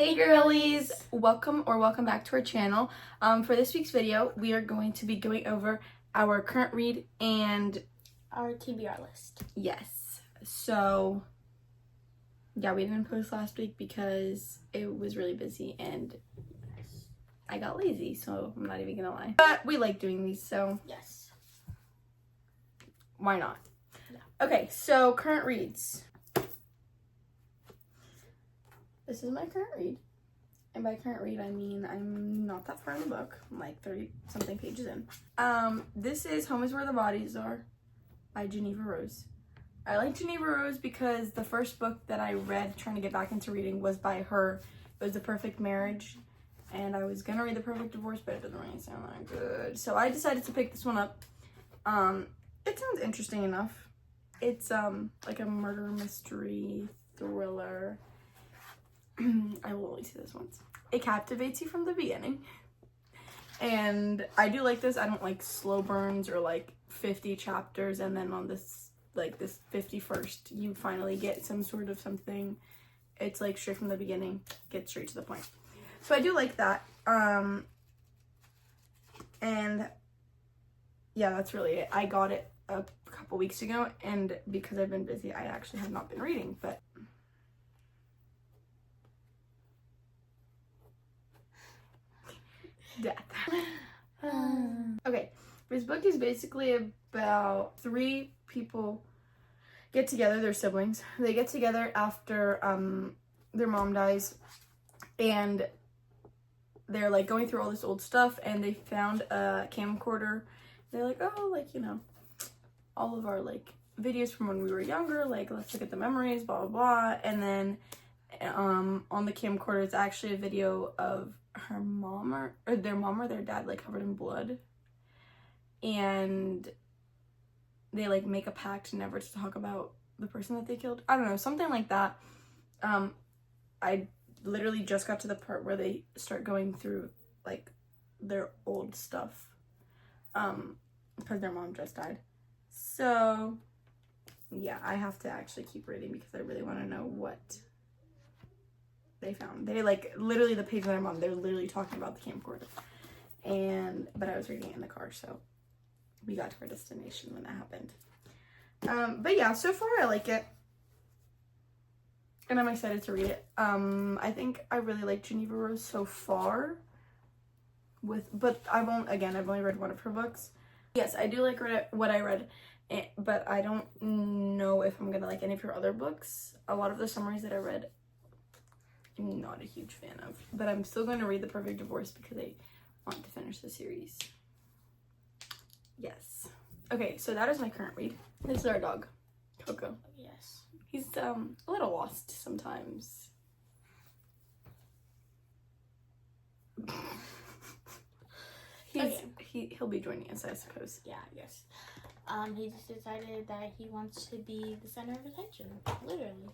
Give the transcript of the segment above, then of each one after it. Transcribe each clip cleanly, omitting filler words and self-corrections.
Hey girlies! Welcome back to our channel. For this week's video, we are going to be going over our current read and our TBR list. Yes. So, yeah, we didn't post last week because it was really busy and I got lazy, so I'm not even gonna lie. But we like doing these, so yes. Why not? Yeah. Okay, so current reads. This is my current read. And by current read, I mean I'm not that far in the book. I'm like 30-something pages in. This is Home is Where the Bodies Are by Geneva Rose. I like Geneva Rose because the first book that I read trying to get back into reading was by her. It was The Perfect Marriage. And I was gonna read The Perfect Divorce, but it doesn't really sound that good. So I decided to pick this one up. It sounds interesting enough. It's like a murder mystery thriller. I will only see this once. It captivates you from the beginning. And I do like this. I don't like slow burns or like 50 chapters and then on this, like this 51st, you finally get some sort of something. It's like straight from the beginning, get straight to the point. So I do like that. And yeah, that's really it. I got it a couple weeks ago and because I've been busy, I actually have not been reading, but death. Okay, this book is basically about 3 people get together, they're siblings. They get together after their mom dies and they're like going through all this old stuff and they found a camcorder. They're like, oh, like, you know, all of our like videos from when we were younger, like let's look at the memories, blah blah blah. And then on the camcorder it's actually a video of her mom or their mom or their dad like covered in blood, and they like make a pact never to talk about the person that they killed. I don't know, something like that. I literally just got to the part where they start going through like their old stuff because their mom just died. So yeah, I have to actually keep reading because I really want to know what they found. They like literally the page of their mom, they're literally talking about the camcorder. But I was reading it in the car, so we got to our destination when that happened. But yeah, so far I like it. And I'm excited to read it. I think I really like Geneva Rose so far. But I've only read one of her books. Yes, I do like what I read, but I don't know if I'm gonna like any of her other books. A lot of the summaries that I read, I'm not a huge fan of, but I'm still going to read The Perfect Divorce because I want to finish the series. Yes. Okay, so that is my current read. This is our dog, Coco. Yes. He's a little lost sometimes. He'll be joining us, I suppose. Yeah, yes. He just decided that he wants to be the center of attention, literally.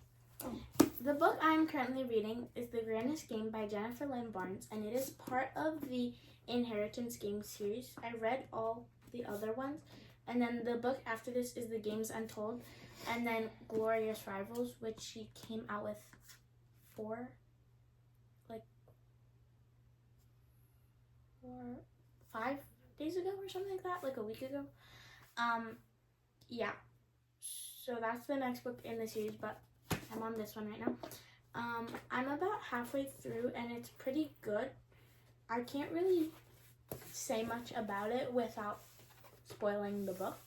Oh. The book I'm currently reading is The Grandest Game by Jennifer Lynn Barnes, and it is part of the Inheritance Games series. I read all the other ones, and then the book after this is The Games Untold, and then Glorious Rivals, which she came out with 5 days ago or something like that, like a week ago. Yeah. So that's the next book in the series, but I'm on this one right now. I'm about halfway through and it's pretty good. I can't really say much about it without spoiling the book,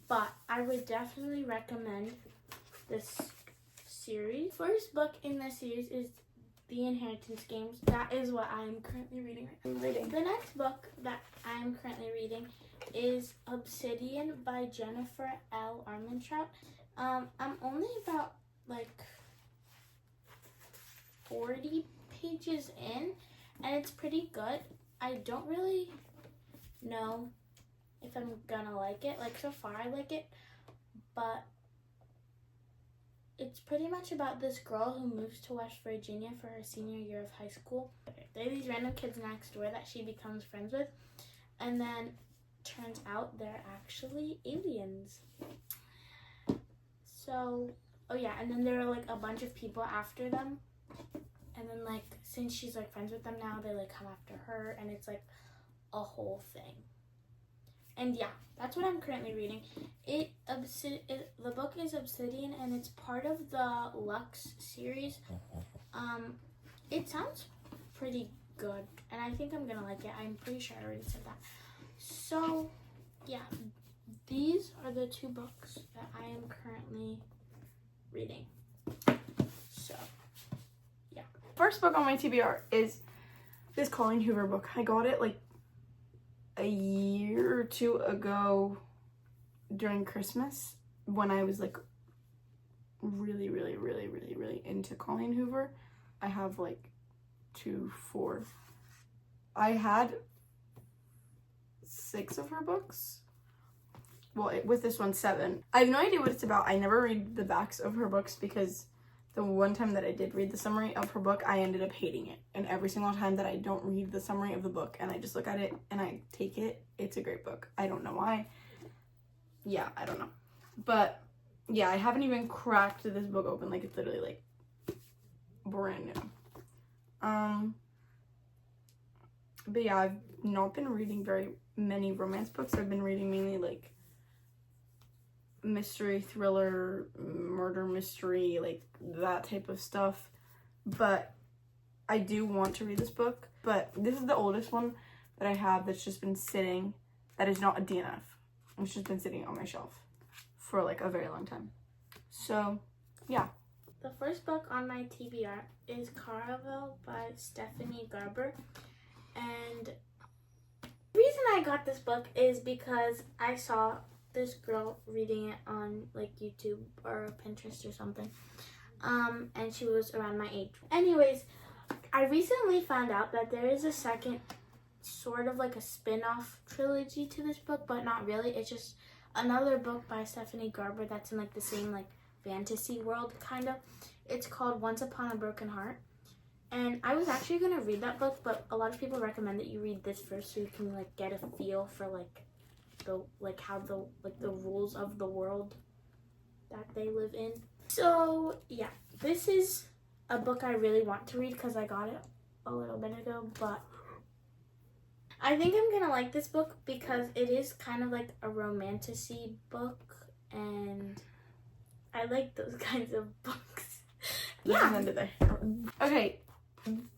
but I would definitely recommend this series. First book in the series is The Inheritance Games. That is what I'm currently reading right now. The next book that I'm currently reading is Obsidian by Jennifer L. Armentrout. I'm only about like 40 pages in and it's pretty good. I don't really know if I'm gonna like it. Like so far I like it, but it's pretty much about this girl who moves to West Virginia for her senior year of high school. There are these random kids next door that she becomes friends with, and then turns out they're actually aliens. So, oh yeah, and then there are like a bunch of people after them, And then, like, since she's, like, friends with them now, they, like, come after her, and it's, like, a whole thing. And, yeah, that's what I'm currently reading. The book is Obsidian, and it's part of the Lux series. It sounds pretty good, and I think I'm gonna like it. I'm pretty sure I already said that. So, yeah, these are the 2 books that I am currently reading. So, yeah. First book on my TBR is this Colleen Hoover book. I got it like a year or 2 ago during Christmas when I was like really into Colleen Hoover. I have like 2, 4. I had 6 of her books. Well, with this one, 7. I have no idea what it's about. I never read the backs of her books because the one time that I did read the summary of her book, I ended up hating it. And every single time that I don't read the summary of the book and I just look at it and I take it, it's a great book. I don't know why. Yeah, I don't know. But yeah, I haven't even cracked this book open. Like, it's literally like brand new. But yeah, I've not been reading very many romance books. I've been reading mainly like mystery, thriller, murder mystery, like that type of stuff. But I do want to read this book. But this is the oldest one that I have that's just been sitting, that is not a DNF. It's just been sitting on my shelf for like a very long time. So, yeah. The first book on my TBR is Caravel by Stephanie Garber. And the reason I got this book is because I saw this girl reading it on like YouTube or Pinterest or something. And she was around my age. Anyways, I recently found out that there is a second sort of like a spin-off trilogy to this book, but not really. It's just another book by Stephanie Garber that's in like the same like fantasy world kind of. It's called Once Upon a Broken Heart. And I was actually going to read that book, but a lot of people recommend that you read this first so you can like get a feel for like how the rules of the world that they live in. So, yeah, this is a book I really want to read because I got it a little bit ago, but I think I'm going to like this book because it is kind of like a romantic-y book, and I like those kinds of books. Yeah. Okay,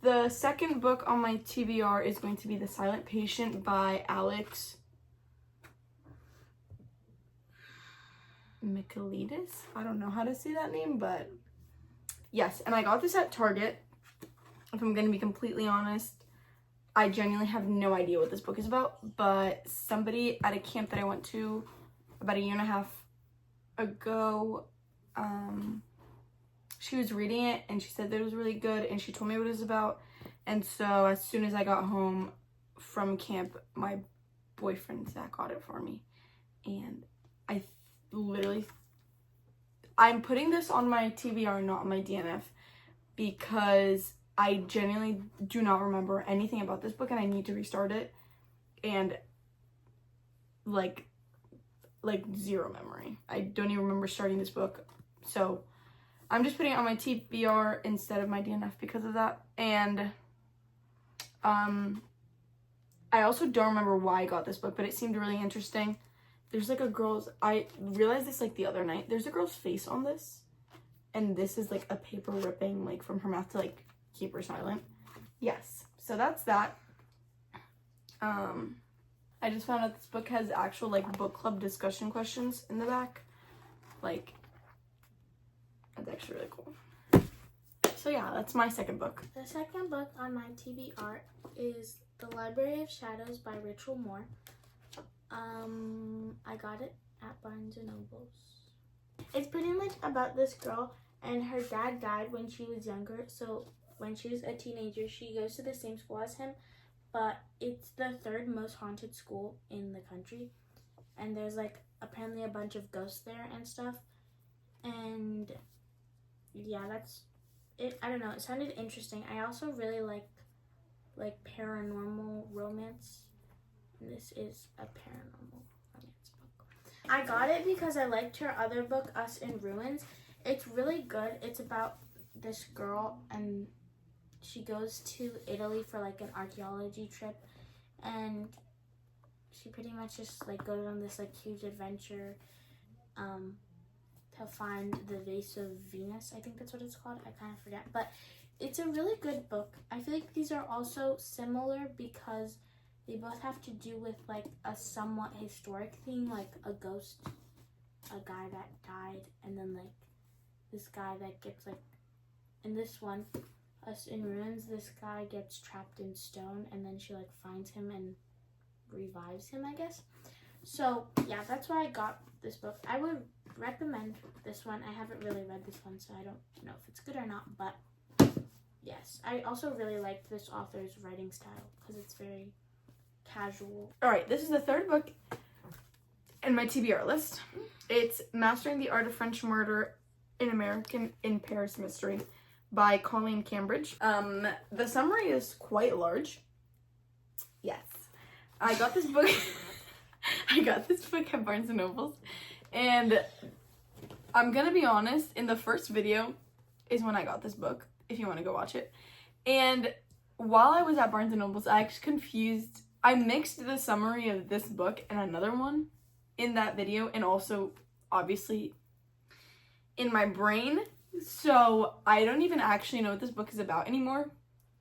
the second book on my TBR is going to be The Silent Patient by Alex Michaelides. I don't know how to say that name, but yes. And I got this at Target. If I'm going to be completely honest, I genuinely have no idea what this book is about, but somebody at a camp that I went to about a year and a half ago, she was reading it and she said that it was really good and she told me what it was about. And so as soon as I got home from camp, my boyfriend Zach got it for me. And I'm putting this on my TBR, not on my DNF, because I genuinely do not remember anything about this book and I need to restart it. And like zero memory. I don't even remember starting this book. So I'm just putting it on my TBR instead of my DNF because of that. And I also don't remember why I got this book, but it seemed really interesting. There's like I realized this like the other night. There's a girl's face on this. And this is like a paper ripping like from her mouth to like keep her silent. Yes. So that's that. I just found out this book has actual like book club discussion questions in the back. Like, that's actually really cool. So yeah, that's my second book. The second book on my TBR is The Library of Shadows by Rachel Moore. I got it at Barnes & Nobles. It's pretty much about this girl, and her dad died when she was younger, so when she was a teenager, she goes to the same school as him, but it's the 3rd most haunted school in the country, and there's like apparently a bunch of ghosts there and stuff. And yeah, that's it. I don't know, it sounded interesting. I also really like paranormal romance, and this is a paranormal romance book. I got it because I liked her other book, Us in Ruins. It's really good. It's about this girl, and she goes to Italy for like an archaeology trip, and she pretty much just like goes on this like huge adventure to find the vase of Venus. I think that's what it's called. I kind of forget, but it's a really good book. I feel like these are also similar because they both have to do with like a somewhat historic theme, like a ghost, a guy that died, and then like this guy that gets like, in this one, Us in Ruins, this guy gets trapped in stone, and then she like finds him and revives him, I guess. So yeah, that's why I got this book. I would recommend this one. I haven't really read this one, so I don't know if it's good or not, but yes. I also really like this author's writing style because it's very casual. All right, this is the third book in my TBR list. It's Mastering the Art of French Murder, an American in Paris Mystery by Colleen Cambridge. The summary is quite large. Yes. I got this book at Barnes & Noble's, and I'm gonna be honest, in the first video is when I got this book, if you want to go watch it. And while I was at Barnes & Noble's, I mixed the summary of this book and another one in that video, and also obviously in my brain. So I don't even actually know what this book is about anymore,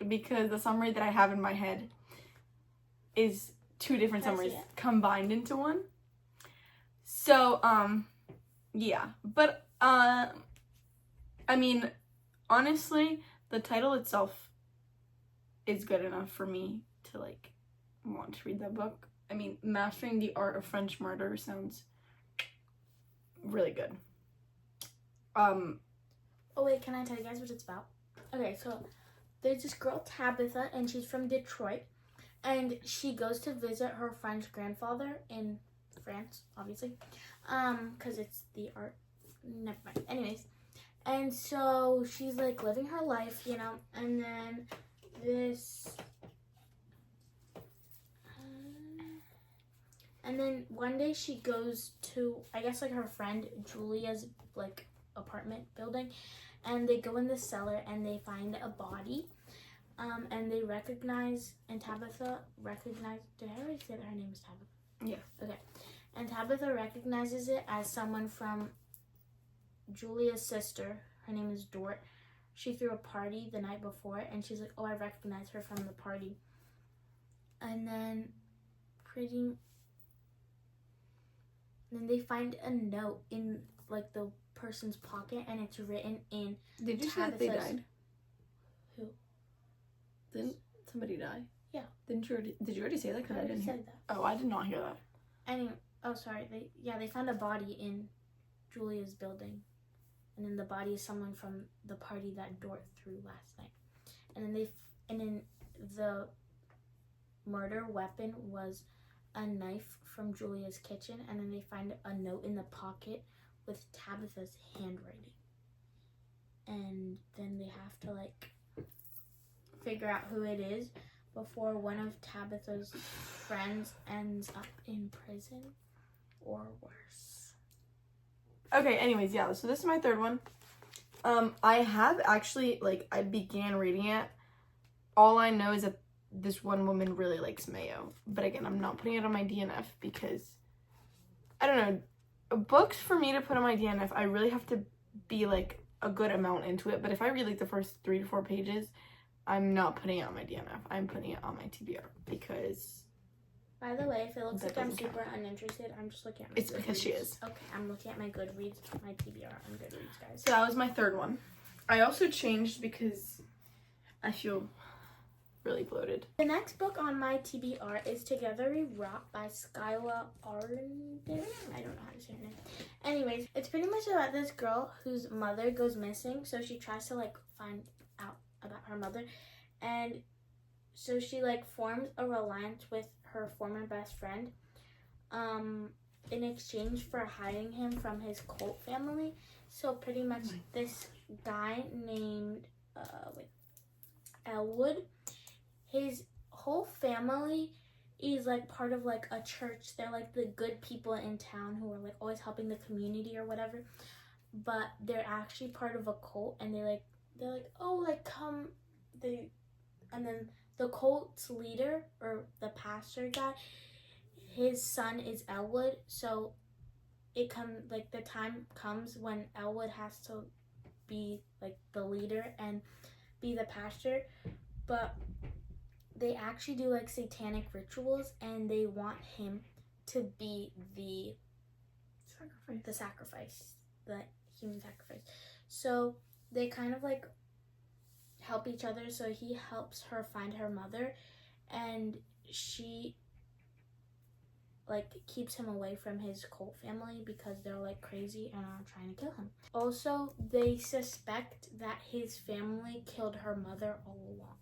because the summary that I have in my head is two different summaries combined into one. So yeah, but I mean, honestly, the title itself is good enough for me to like want to read that book. I mean, Mastering the Art of French Murder sounds really good. Oh wait, can I tell you guys what it's about? Okay, so there's this girl, Tabitha, and she's from Detroit, and she goes to visit her French grandfather in France, obviously, because it's the art. Never mind. Anyways, and so she's like living her life, you know, and then and then one day she goes to, I guess, like her friend Julia's like apartment building, and they go in the cellar and they find a body, and they recognize, and Tabitha recognize, did I already say that her name is Tabitha? Yeah. Okay. And Tabitha recognizes it as someone from Julia's sister. Her name is Dort. She threw a party the night before, and she's like, oh, I recognize her from the party. And then then they find a note in like the person's pocket, and it's written in Did you say that they died? Who? Didn't somebody die? Yeah. Did you already say that? Because I didn't hear said that. Oh, I did not hear that. Anyway, oh sorry. They found a body in Julia's building, and then the body is someone from the party that Dort threw last night. And then the murder weapon was a knife from Julia's kitchen, and then they find a note in the pocket with Tabitha's handwriting. And then they have to like figure out who it is before one of Tabitha's friends ends up in prison or worse. Okay, anyways, yeah, so this is my third one. I have actually, like, I began reading it. All I know is that this one woman really likes mayo. But again, I'm not putting it on my DNF because, I don't know, books for me to put on my DNF, I really have to be, like, a good amount into it. But if I read, like, the first 3 to 4 pages, I'm not putting it on my DNF. I'm putting it on my TBR because... By the way, if it looks like I'm super uninterested, I'm just looking at my It's because she is. Okay, I'm looking at my Goodreads, my TBR on Goodreads, guys. So that was my third one. I also changed because I feel really bloated. The next book on my TBR is Together We Rot by Skyla Arden. I don't know how to say her name. Anyways, it's pretty much about this girl whose mother goes missing, so she tries to like find out about her mother, and so she like forms a alliance with her former best friend in exchange for hiding him from his cult family. So pretty much this guy named Elwood, his whole family is like part of like a church. They're like the good people in town who are like always helping the community or whatever, but they're actually part of a cult, and they're like, oh, like come and then the cult's leader or the pastor guy, his son is Elwood, so the time comes when Elwood has to be like the leader and be the pastor, but they actually do like satanic rituals and they want him to be the sacrifice, the human sacrifice. So they kind of like help each other. So he helps her find her mother, and she like keeps him away from his cult family because they're like crazy and are trying to kill him. Also, they suspect that his family killed her mother all along.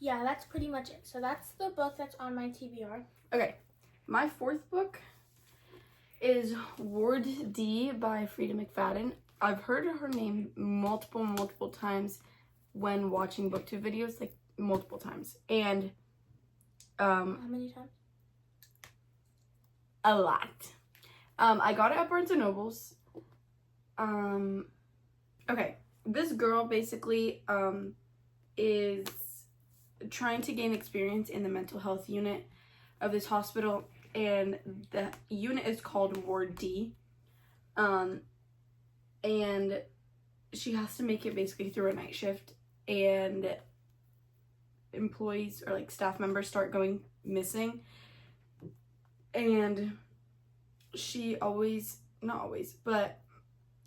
Yeah, that's pretty much it. So that's the book that's on my TBR. Okay, my fourth book is Ward D by Frida McFadden. I've heard her name multiple times when watching booktube videos, like multiple times. And How many times? A lot. I got it at Barnes & Noble's. Okay, this girl basically is trying to gain experience in the mental health unit of this hospital, and the unit is called Ward D. And she has to make it basically through a night shift, and employees or like staff members start going missing, and she not always, but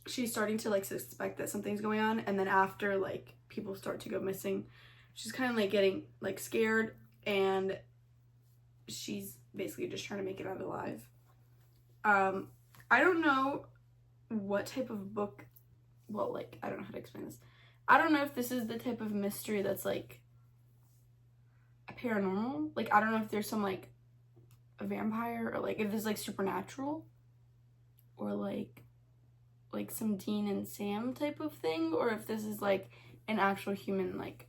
she's starting to like suspect that something's going on, and then after like people start to go missing, she's kind of like getting like scared, and she's basically just trying to make it out alive. I don't know what type of book, well, like, I don't know how to explain this. I don't know if this is the type of mystery that's like a paranormal. Like, I don't know if there's some like a vampire, or like if there's like supernatural, or like some Dean and Sam type of thing, or if this is like an actual human, like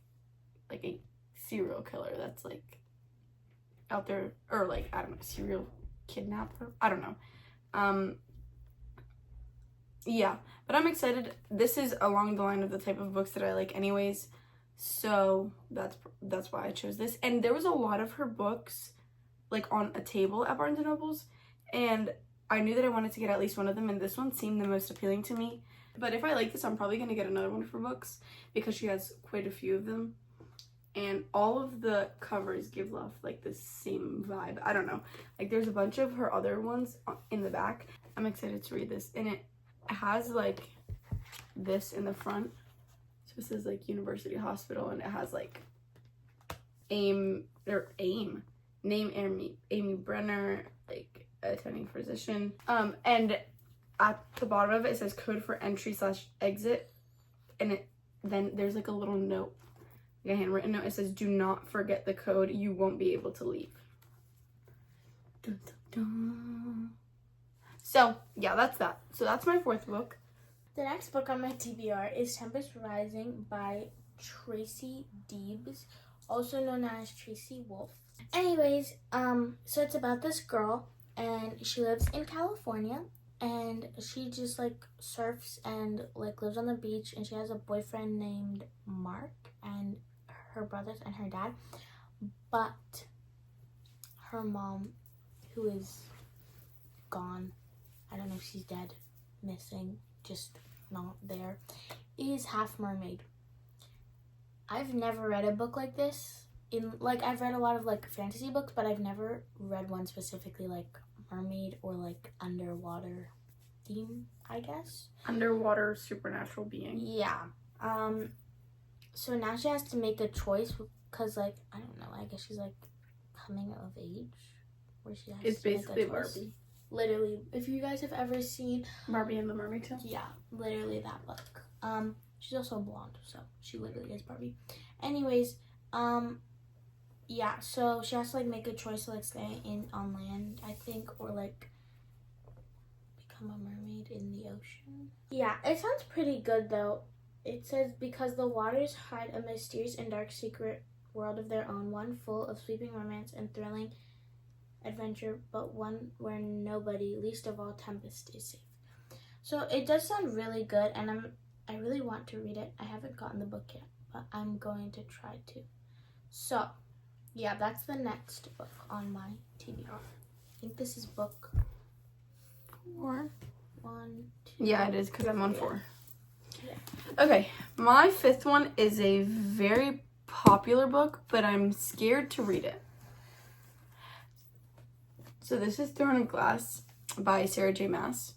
a serial killer that's like out there, or like, I don't know, serial kidnapper, I don't know. Yeah, but I'm excited. This is along the line of the type of books that I like anyways, so that's why I chose this. And there was a lot of her books like on a table at Barnes & Noble's, and I knew that I wanted to get at least one of them, and this one seemed the most appealing to me. But if I like this, I'm probably going to get another one of her books because she has quite a few of them, and all of the covers give off like the same vibe. I don't know, like there's a bunch of her other ones in the back. I'm excited to read this, and it has like this in the front, so it says like University Hospital, and it has like name Amy Brenner, like attending physician, and at the bottom of it, it says code for entry / exit, and then there's like a little note, like a handwritten note. It says, do not forget the code, you won't be able to leave. Dun, dun, dun. So yeah, that's that. So that's my fourth book. The next book on my TBR is Tempest Rising by Tracy Deebs, also known as Tracy Wolf. Anyways, so it's about this girl, and she lives in California, and she just like surfs and like lives on the beach, and she has a boyfriend named Mark, and her brothers and her dad. But her mom, who is gone, I don't know if she's dead, missing, just not there, is half mermaid. I've never read a book like this. I've read a lot of like fantasy books, but I've never read one specifically like mermaid or like underwater theme, I guess. Underwater supernatural being. Yeah. So now she has to make a choice because like, I don't know, I guess she's like coming of age, where she has It's to basically make a choice. Barbie. Literally, if you guys have ever seen Barbie and the Mermaid Tale? Yeah, literally that book. She's also blonde, so she literally is Barbie. Anyways, yeah, so she has to like make a choice to like stay on land, I think, or like become a mermaid in the ocean. Yeah, it sounds pretty good though. It says, because the waters hide a mysterious and dark secret world of their own, one full of sweeping romance and thrilling adventure, but one where nobody, least of all Tempest, is safe. So it does sound really good, and I really want to read it. I haven't gotten the book yet, but I'm going to try to. So, yeah, that's the next book on my TBR. I think this is book 4. 1, 2. Yeah, it is because I'm on 4. Yeah. Okay, my 5th one is a very popular book, but I'm scared to read it. So this is Throne of Glass by Sarah J. Maas.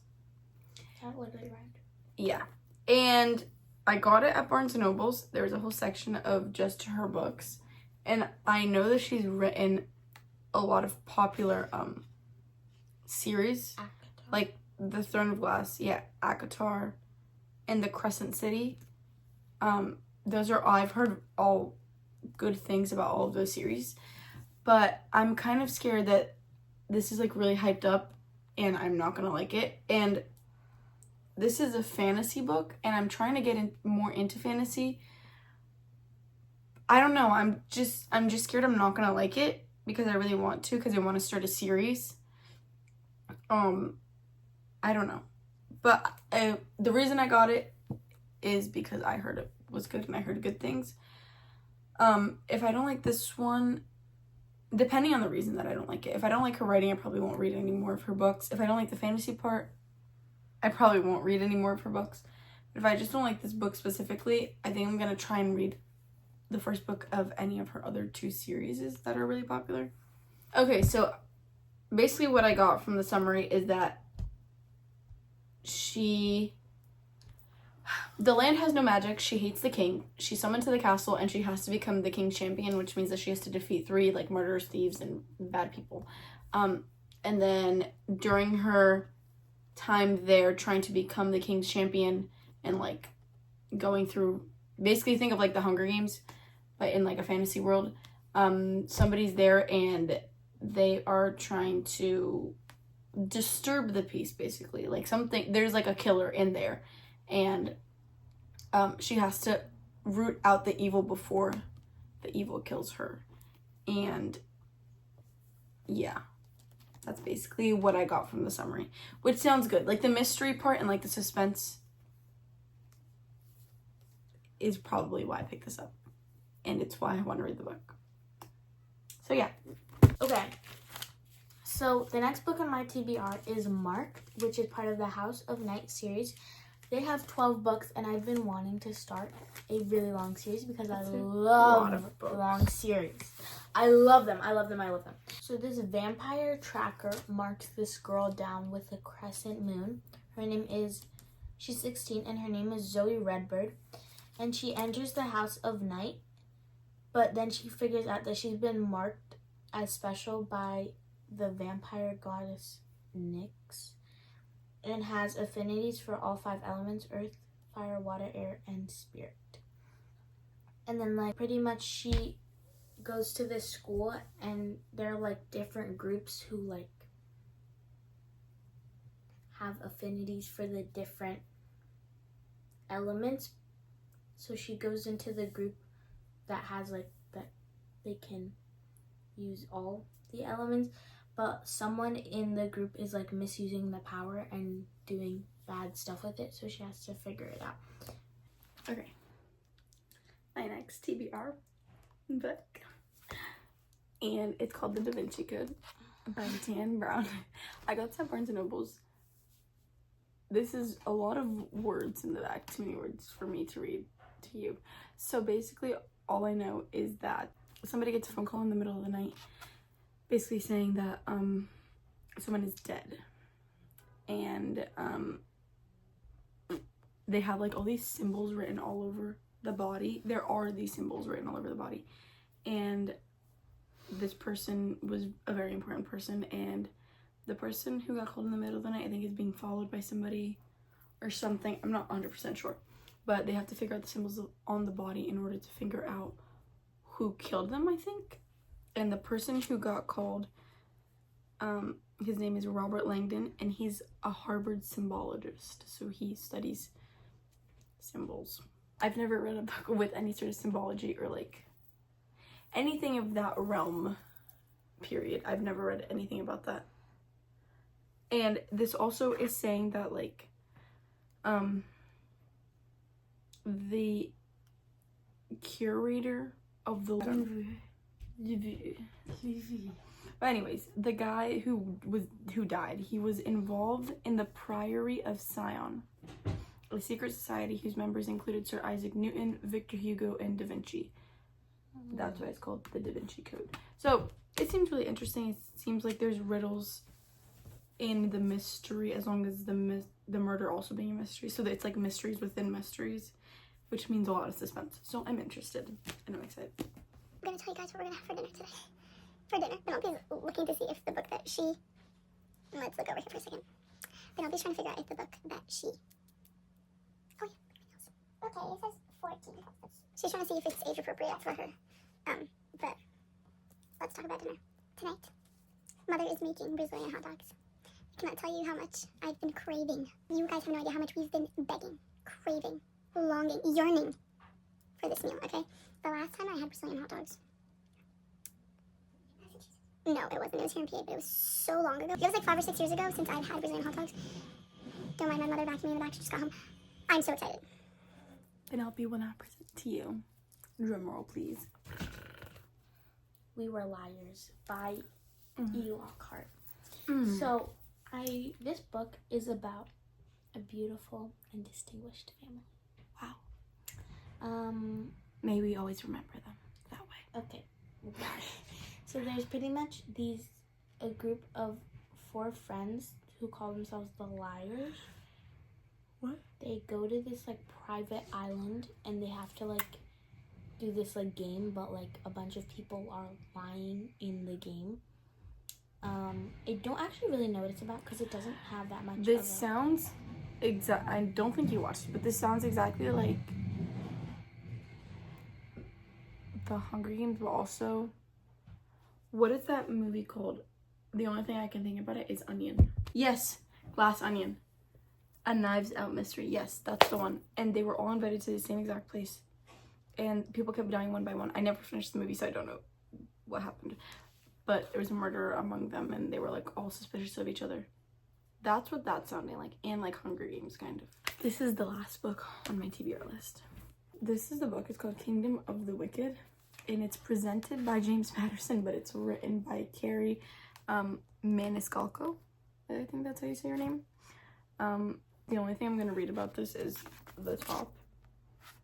Is that literally right? Yeah. And I got it at Barnes & Noble's. There's a whole section of just her books. And I know that she's written a lot of popular series. ACOTAR. Like The Throne of Glass, yeah, ACOTAR, and The Crescent City. Those are, I've heard all good things about all of those series. But I'm kind of scared that this is like really hyped up and I'm not gonna like it. And this is a fantasy book and I'm trying to get more into fantasy. I don't know, I'm just scared I'm not gonna like it because I really want to, because I want to start a series. I don't know. But the reason I got it is because I heard it was good and I heard good things. If I don't like this one, depending on the reason that I don't like it. If I don't like her writing, I probably won't read any more of her books. If I don't like the fantasy part, I probably won't read any more of her books. But if I just don't like this book specifically, I think I'm going to try and read the first book of any of her other 2 series that are really popular. Okay, so basically what I got from the summary is that the land has no magic. She hates the king. She's summoned to the castle and she has to become the king's champion, which means that she has to defeat 3 like murderers, thieves, and bad people. And then during her time there trying to become the king's champion and like going through, basically think of like the Hunger Games, but in like a fantasy world, somebody's there and they are trying to disturb the peace, basically. Like something, there's like a killer in there and she has to root out the evil before the evil kills her. And yeah, that's basically what I got from the summary, which sounds good. Like the mystery part and like the suspense is probably why I picked this up, and it's why I want to read the book. So yeah. Okay. So the next book on my TBR is Mark, which is part of the House of Night series. They have 12 books, and I've been wanting to start a really long series because I love long series. I love them. I love them. I love them. So this vampire tracker marks this girl down with a crescent moon. She's 16, and her name is Zoe Redbird. And she enters the House of Night, but then she figures out that she's been marked as special by the vampire goddess Nyx, and has affinities for all 5 elements: earth, fire, water, air, and spirit. And then like pretty much she goes to this school and there are like different groups who like have affinities for the different elements. So she goes into the group that has like that they can use all the elements, but someone in the group is like misusing the power and doing bad stuff with it, so she has to figure it out. Okay. My next TBR book, and it's called The Da Vinci Code by Dan Brown. I got this at Barnes & Noble's. This is a lot of words in the back, too many words for me to read to you. So basically, all I know is that somebody gets a phone call in the middle of the night basically saying that someone is dead, and they have like all these symbols written all over the body. There are these symbols written all over the body, and this person was a very important person, and the person who got called in the middle of the night, I think, is being followed by somebody or something. I'm not 100% sure, but they have to figure out the symbols on the body in order to figure out who killed them, I think. And the person who got called, his name is Robert Langdon, and he's a Harvard symbologist, so he studies symbols. I've never read a book with any sort of symbology or like anything of that realm, period. I've never read anything about that. And this also is saying that like the curator of the... But anyways, the guy who died, he was involved in the Priory of Sion, a secret society whose members included Sir Isaac Newton, Victor Hugo, and Da Vinci. That's why it's called the Da Vinci Code. So it seems really interesting. It seems like there's riddles in the mystery, as long as the murder also being a mystery. So it's like mysteries within mysteries, which means a lot of suspense. So I'm interested and I'm excited. I'm gonna tell you guys what we're gonna have for dinner today. For dinner, Penelope's looking to see if the book that she... Let's look over here for a second. Penelope's trying to figure out if the book that she... Oh yeah, okay, it says 14. She's trying to see if it's age appropriate for her. But let's talk about dinner. Tonight, Mother is making Brazilian hot dogs. I cannot tell you how much I've been craving. You guys have no idea how much we've been begging, craving, longing, yearning for this meal, okay? The last time I had Brazilian hot dogs... No, it wasn't. It was here in PA, but it was so long ago. It was like 5 or 6 years ago since I've had Brazilian hot dogs. Don't mind my mother vacuuming in the back. She just got home. I'm so excited. Penelope, when I present to you, drum roll, please. We Were Liars by E. Lockhart. So, this book is about a beautiful and distinguished family. Wow. May we always remember them that way. Okay. So there's pretty much a group of 4 friends who call themselves the Liars. What? They go to this like private island and they have to like do this like game, but like a bunch of people are lying in the game. I don't actually really know what it's about because it doesn't have that much. This sounds I don't think you watched it, but this sounds exactly like The Hunger Games, but also, what is that movie called? The only thing I can think about it is Onion. Yes, Glass Onion. A Knives Out mystery. Yes, that's the one. And they were all invited to the same exact place. And people kept dying one by one. I never finished the movie, so I don't know what happened. But there was a murder among them, and they were like all suspicious of each other. That's what that sounded like. And like Hunger Games, kind of. This is the last book on my TBR list. This is the book. It's called Kingdom of the Wicked. And it's presented by James Patterson, but it's written by Carrie Maniscalco. I think that's how you say your name. The only thing I'm going to read about this is the top.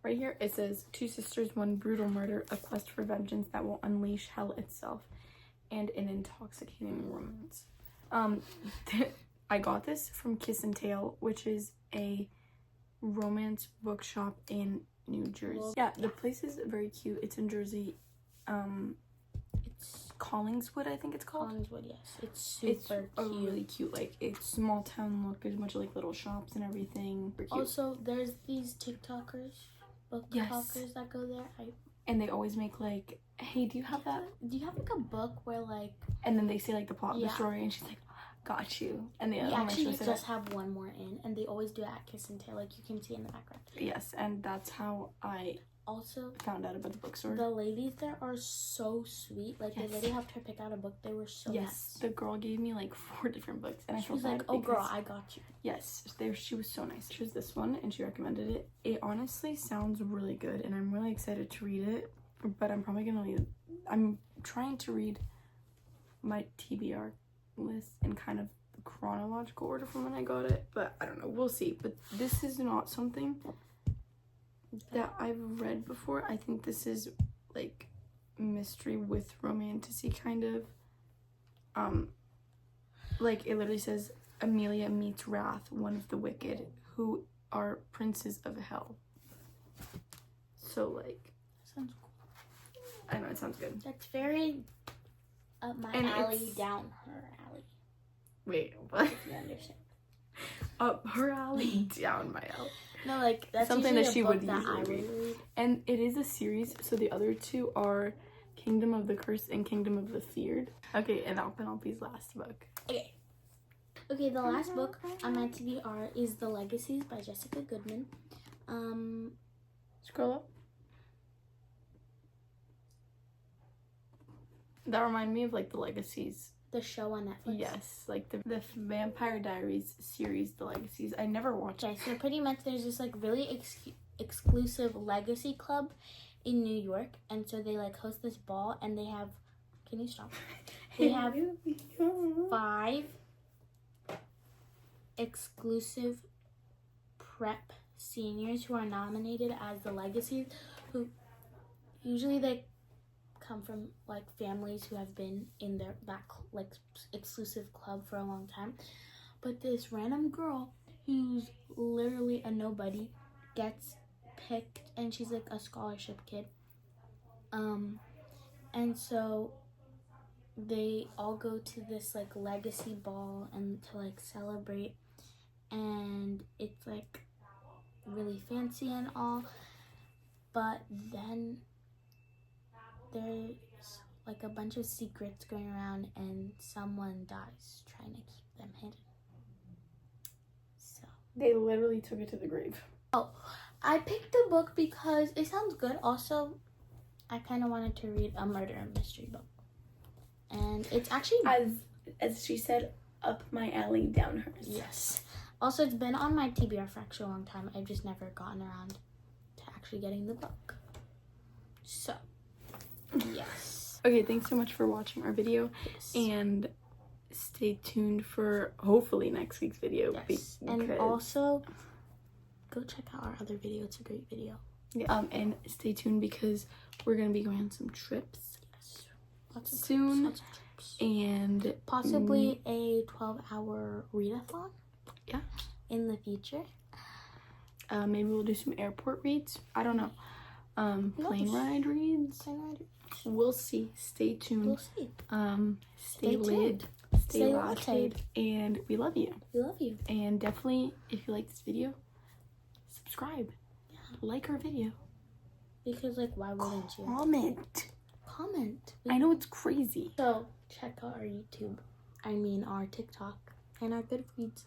Right here, it says, 2 sisters, 1 brutal murder, a quest for vengeance that will unleash hell itself, and an intoxicating romance. I got this from Kiss and Tale, which is a romance bookshop in New Jersey. Yeah, the place is very cute. It's in Jersey. It's Collingswood, I think it's called. Collingswood, yes. It's super a cute. really cute, like, it's small town look. There's a bunch of like little shops and everything. Also, there's these TikTokers, book talkers that go there. And they always make like, hey, do you have that? Do you have like a book where like... And then they say like the plot of the story, and she's like, got you. And they actually just have one more in, and they always do it at Kiss and Tell, like you can see in the background. Yes, and that's how I also found out about the bookstore. The ladies there are so sweet. Like they really helped her pick out a book. They were so nice. The girl gave me like 4 different books, and she was like, "Oh, girl, I got you." Yes, she was so nice. She was this one, and she recommended it. It honestly sounds really good, and I'm really excited to read it. But I'm probably gonna leave. I'm trying to read my TBR list in kind of chronological order from when I got it, but I don't know, we'll see. But this is not something that I've read before. I think this is like mystery with romantasy kind of. Like it literally says Amelia meets Wrath, one of the wicked, who are princes of hell. So like, sounds cool. I know, it sounds good. That's very up my alley, down her alley. Wait, what? If you understand. Up her alley, down my alley. No, like that's something that she would usually read. And it is a series, so the other 2 are Kingdom of the Cursed and Kingdom of the Feared. Okay, and now Penelope's last book. Okay, the last book on my TBR is The Legacies by Jessica Goodman. Scroll up. That reminded me of like The Legacies. The show on Netflix. Yes, like the Vampire Diaries series, The Legacies. I never watched it. Okay, so pretty much there's this like really exclusive legacy club in New York, and so they like host this ball, and they have. Can you stop? They have 5 exclusive prep seniors who are nominated as the legacies, who usually they come from like families who have been in that like exclusive club for a long time. But this random girl who's literally a nobody gets picked, and she's like a scholarship kid. And so they all go to this like legacy ball and to like celebrate, and it's like really fancy and all, but then there's like a bunch of secrets going around, and someone dies trying to keep them hidden. So They literally took it to the grave. I picked the book because it sounds good. Also, I kind of wanted to read a murder and mystery book, and it's actually, as she said, up my alley, down hers. yes. Also, it's been on my TBR for actually a long time. I've just never gotten around to actually getting the book. So, yes. Okay, thanks so much for watching our video, and stay tuned for hopefully next week's video. Yes. And also, go check out our other video. It's a great video. Yeah, and stay tuned because we're gonna be going on some trips. Yes. Lots of soon. Trips, lots of trips. And possibly a 12-hour readathon. Yeah. In the future. Maybe we'll do some airport reads. I don't know. Plane ride reads. We'll see. Stay tuned. We'll see. Stay lit. Stay LATTE'D. And we love you. We love you. And definitely, if you like this video, subscribe. Yeah. Like our video. Because, like, why wouldn't you? Comment. I know it's crazy. So, check out our YouTube. Our TikTok. And our Goodreads.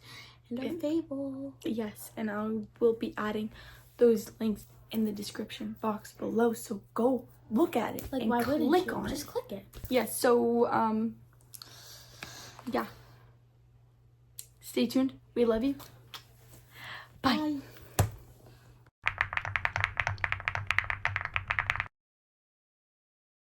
And our Fable. Yes, and we'll be adding those links in the description box below. So go look at it. Like, and why wouldn't click you? on Just it. click it. Yes, so, yeah. Stay tuned. We love you. Bye. Bye.